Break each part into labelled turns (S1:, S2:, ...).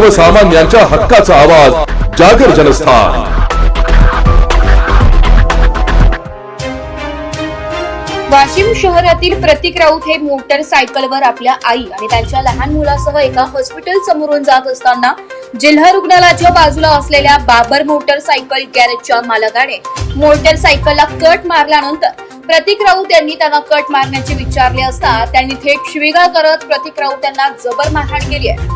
S1: सर्वसामान्यांच्या हक्काचा आवाज जागर जनस्थान।
S2: वाशिम शहरातील प्रतीक राऊत हे मोटरसायकलवर आपल्या आई आणि त्यांच्या लहान मुलासह एका हॉस्पिटल समोरून जात असताना जिल्हा रुग्णालयाच्या बाजूला असलेल्या बाबर मोटरसायकल गॅरेजच्या मालकाने मोटरसायकलला कट मारल्यानंतर प्रतीक राऊत यांनी त्यांना कट मारण्याचे विचारले असता त्यांनी थेट शिवीगाळ करत प्रतीक राऊत यांना जबर मारहाण केली आहे।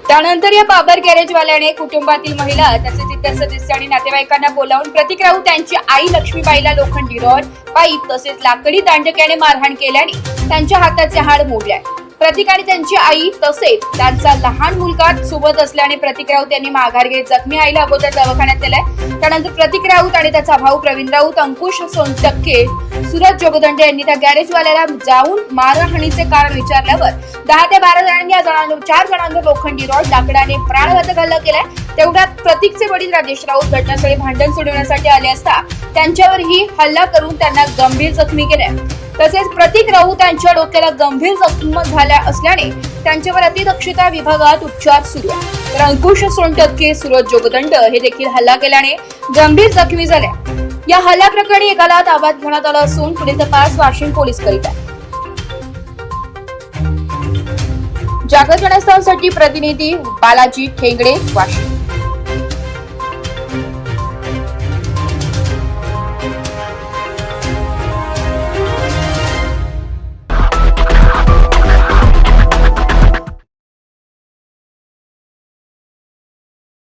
S2: त्यानंतर या बाबर गॅरेजवाल्याने कुटुंबातील महिला तसेच इतर सदस्य आणि नातेवाईकांना बोलावून प्रतीक राऊत यांची आई लक्ष्मीबाईला लोखंडी रॉड, पाईप तसेच लाकडी दांडक्याने मारहाण केल्याने त्यांच्या हाताचे हाड मोडले आहे। प्रतीक आणि त्यांची आई तसेच त्यांचा लहान मुलगा सोबत असल्याने प्रतीक राऊत यांनी माघार घेत जखमी आईला अगोदर दवाखान्यात नेले। त्यानंतर प्रतीक राऊत आणि त्याचा भाऊ प्रवीण राऊत, अंकुश सोनटक्के, सूरज जोगदंडे यांनी त्या गॅरेजवाल्याला जाऊन मारहाणीचे कारण विचारल्यावर 10 ते 12 जणांनी 4 जणांवर लोखंडी रॉड, लाकडाने प्राणघातक हल्ला केलाय। तेवढ्यात प्रतीकचे वडील राजेश राऊत घटनास्थळी भांडण सोडवण्यासाठी आले असता त्यांच्यावरही हल्ला करून त्यांना गंभीर जखमी केले। तसेच प्रतीक राऊत यांच्या डोक्याला गंभीर जखम झाल्या असल्याने त्यांच्यावर अतिदक्षता विभागात उपचार सुरू आहे। तर अंकुश सोनटक्के, सूरज जोगदंड हे देखील हल्ला केल्याने गंभीर जखमी झाले। या हल्ला प्रकरणी एकाला ताब्यात घेण्यात आलं असून पुढील तपास वाशिम पोलीस करीत आहेत। जागर जनस्थानसाठी प्रतिनिधी बालाजी ठेंगडे, वाशिम।